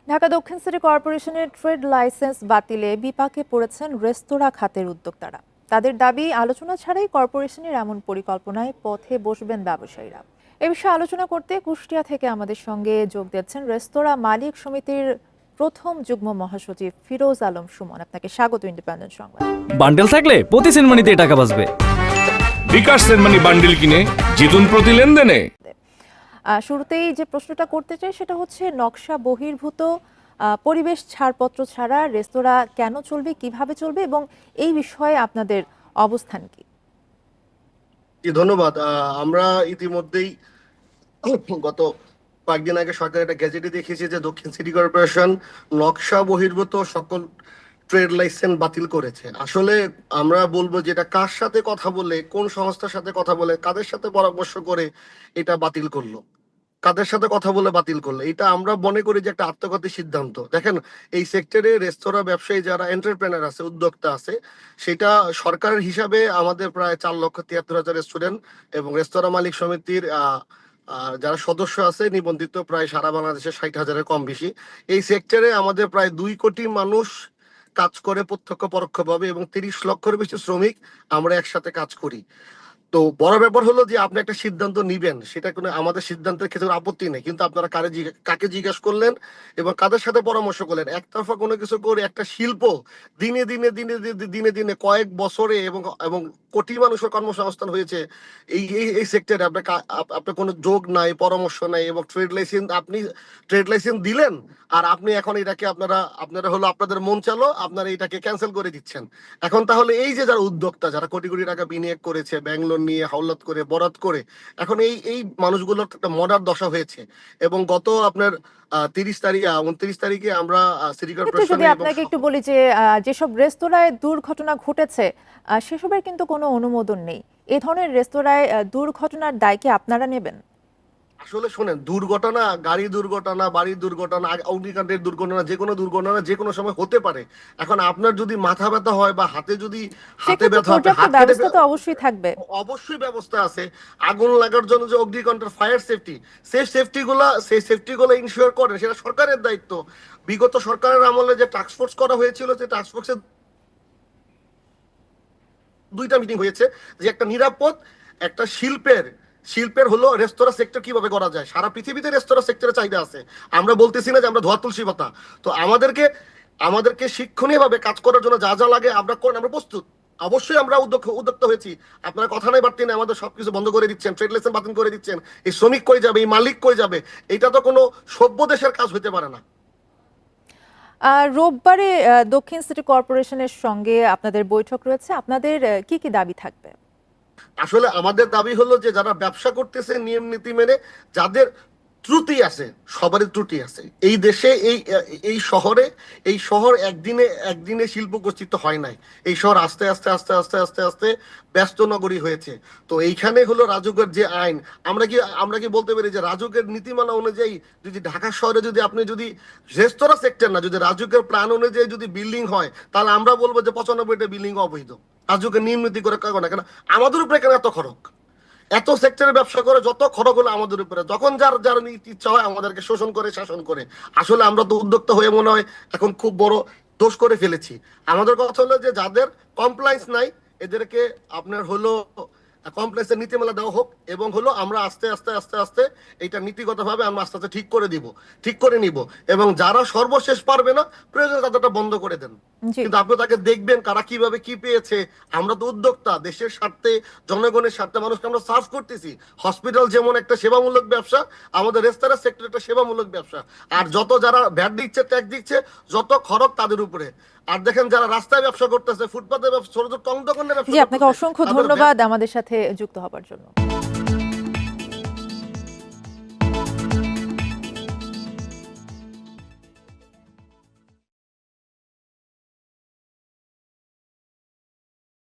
ঢাকা দক্ষিণ সিটি কর্পোরেশনের trade licence বাতিলে বিপাকে পড়েছেন রেস্তোরাঁ খাতের উদ্যোক্তারা। তাদের দাবি, আলোচনা ছাড়াই কর্পোরেশনের এমন পরিকল্পনায় পথে বসবেন ব্যবসায়ীরা। এ বিষয়ে আলোচনা করতে কুষ্টিয়া থেকে আমাদের সঙ্গে যোগ দিচ্ছেন রেস্তোরাঁ মালিক সমিতির প্রথম যুগ্ম মহাসচিব ফিরোজ আলম সুমন। আপনাকে স্বাগত ইন্ডিপেন্ডেন্ট সংবাদ। বান্ডেল থাকলে প্রতি সেনমানিতে টাকা বাঁচবে। বিকাশ সেনমানি বান্ডেল কিনে জিতুন প্রতি লেনদেনে। শুরুতেই যে প্রশ্নটা করতে চাই সেটা হচ্ছে, নকশা বহির্ভূত পরিবেশ ছাড়পত্র ছাড়া রেস্তোরাঁ কেন চলবে, কিভাবে চলবে এবং এই বিষয়ে আপনাদের অবস্থান কি? ধন্যবাদ। আমরা ইতিমধ্যেই গত কয়েকদিন আগে সরকার একটা গ্যাজেটে দেখেছি যে দক্ষিণ সিটি কর্পোরেশন নকশা বহির্ভূত সকল ট্রেড লাইসেন্স বাতিল করেছে। আসলে আমরা বলবো যে এটা কার সাথে কথা বলে, কোন সংস্থার সাথে কথা বলে, কাদের সাথে পরামর্শ করে এটা বাতিল করলো, কাদের সাথে কথা বলে বাতিল করলো, এটা আমরা মনে করি যে একটা আত্মঘাতী সিদ্ধান্ত। দেখেন, এই সেক্টরে রেস্তোরাঁ ব্যবসায়ী যারা এন্টারপ্রেনার আছে, উদ্যোক্তা আছে, সেটা সরকারের হিসাবে আমাদের প্রায় 4,73,000 স্টুডেন্ট এবং রেস্তোরাঁ মালিক সমিতির যারা সদস্য আছে নিবন্ধিত প্রায় সারা বাংলাদেশে 60,000-এর কম বেশি। এই সেক্টরে আমাদের প্রায় 2 কোটি মানুষ কাজ করে প্রত্যক্ষ পরোক্ষভাবে এবং 30 লক্ষের বেশি শ্রমিক আমরা একসাথে কাজ করি। তো বড় ব্যাপার হলো যে আপনি একটা সিদ্ধান্ত নিবেন, সেটা কোনো আমাদের সিদ্ধান্তের ক্ষেত্রে আপত্তি নেই, কিন্তু আপনারা কাকে জিজ্ঞেস করলেন এবং কাদের সাথে পরামর্শ করলেন? একতরফা কোনো কিছু করে একটা শিল্প দিনে দিনে দিনে দিনে দিনে দিনে কয়েক বছরে এবং এবং কোটি মানুষের কর্মসংস্থান হয়েছে এই এই এই সেক্টরে। আপনার কোনো যোগ নাই, পরামর্শ নাই এবং ট্রেড লাইসেন্স দিলেন আর আপনি এখন এটাকে আপনারা হলো আপনাদের মন চালো আপনারা এটাকে ক্যান্সেল করে দিচ্ছেন। এখন তাহলে এই যে যারা উদ্যোক্তা, যারা কোটি কোটি টাকা বিনিয়োগ করেছে, ব্যাংক লোন নিয়ে হাওলাত করে বরাত করে, এখন এই মানুষগুলোর একটা মরার দশা হয়েছে। এবং গত আপনার 29 তারিখে আমরা সিটি কর্পোরেশন যদি আপনাকে একটু বলি যে যেসব রেস্তোরাঁয় দুর্ঘটনা ঘটেছে সেসবের কিন্তু কোনো অনুমোদন নেই। এই ধরনের রেস্তোরাঁয় দুর্ঘটনার দায় কি আপনারা নেবেন? আসলে শোনেন, দুর্ঘটনা, গাড়ি দুর্ঘটনা, বাড়ির দুর্ঘটনা, অগ্নিকাণ্ডের দুর্ঘটনা, যে কোনো দুর্ঘটনা যে কোনো সময় হতে পারে। এখন আপনার যদি মাথা ব্যথা হয় বা হাতে ব্যথা হয়, ব্যবস্থা তো অবশ্যই থাকবে। অবশ্যই ব্যবস্থা আছে। আগুন লাগার জন্য যে অগ্নিকাণ্ডের ফায়ার সেফটি, সেই সেফটিগুলো ইনশিওর করেন, সেটা সরকারের দায়িত্ব। বিগত সরকারের আমলে যে টাস্ক ফোর্স করা হয়েছিল, যে টাস্ক ফোর্সে 2টা মিটিং হয়েছে যে একটা নিরাপদ একটা শিল্পের হলো রেস্তোরাঁ সেক্টর কিভাবে করা যায়। সারা পৃথিবীতে রেস্তোরাঁ সেক্টরে চাহিদা আছে, আমরা বলতেছি না যে আমরা ধোয়া তুলসী পাতা। তো আমাদেরকে শিক্ষণীয় ভাবে কাজ করার জন্য যা যা লাগে আমরা করেন, আমরা প্রস্তুত। অবশ্যই আমরা উদ্যোক্তা হয়েছি। আপনারা কথা নাই বাড়তি না, আমাদের সবকিছু বন্ধ করে দিচ্ছেন, ট্রেড লাইসেন্স বাতিল করে দিচ্ছেন। এই শ্রমিক কই যাবে, এই মালিক কই যাবে? এটা তো কোনো সভ্য দেশের কাজ হতে পারে না। রোববারে দক্ষিণ সিটি কর্পোরেশনের সঙ্গে আপনাদের বৈঠক রয়েছে। আপনাদের কি কি দাবি থাকবে? আসলে আমাদের দাবি হলো যে যারা ব্যবসা করতেছে নিয়ম নীতি মেনে, যাদের ত্রুটি আছে, সবারই ত্রুটি আছে এই দেশে। এই শহর একদিনে শিল্প গোষ্ঠীত্ব হয় নাই। এই শহর আস্তে আস্তে আস্তে আস্তে আস্তে আস্তে ব্যস্ত নগরী হয়েছে। তো এইখানে হলো রাজুকের যে আইন, আমরা কি বলতে পারি যে রাজুকের নীতিমালা অনুযায়ী যদি ঢাকা শহরে যদি আপনি যদি রেস্তোরাঁ সেক্টর না, যদি রাজুকের প্ল্যান অনুযায়ী যদি বিল্ডিং হয়, তাহলে আমরা বলবো যে 95টা বিল্ডিং অবৈধ। রাজুকের নিয়ম নীতি করে কারণ কেন আমাদের উপরে কেন এত খরচ? এত সেক্টরে ব্যবসা করে যত খরচ হলো আমাদের উপরে, যখন যার যার ইচ্ছা হয় আমাদেরকে শোষণ করে, শাসন করে। আসলে আমরা তো উদ্যোক্তা হয়ে মনে হয় এখন খুব বড় দোষ করে ফেলেছি। আমাদের কথা হলো যে যাদের কমপ্লায়েন্স নাই এদেরকে আপনার হলো কমপ্লেক্সের নীতিমালা দেওয়া হোক এবং হলো আমরা আস্তে আস্তে আস্তে আস্তে এইটা নীতিগতভাবে আমরা আস্তে আস্তে ঠিক করে নিব এবং যারা সর্বশেষ পারবে না প্রয়োজন তাদেরটা বন্ধ করে দেন। কিন্তু আপনি তাকে দেখবেন কারা কিভাবে কি পেয়েছে। আমরা তো উদ্যোক্তা, দেশের স্বার্থে, জনগণের স্বার্থে মানুষকে আমরা সার্ভ করতেছি। হসপিটাল যেমন একটা সেবামূলক ব্যবসা, আমাদের রেস্তোরাঁ সেক্টর একটা সেবামূলক ব্যবসা। আর যারা ভ্যাট দিচ্ছে, ট্যাক্স দিচ্ছে, যত খরচ তাদের উপরে। আর দেখেন যারা রাস্তায় ব্যবসা করতেছে, ফুটপাতে ব্যবসা, ছোট ছোট টং দোকানের ব্যবসা। আপনাকে অসংখ্য ধন্যবাদ আমাদের সাথে যুক্ত হবার জন্য।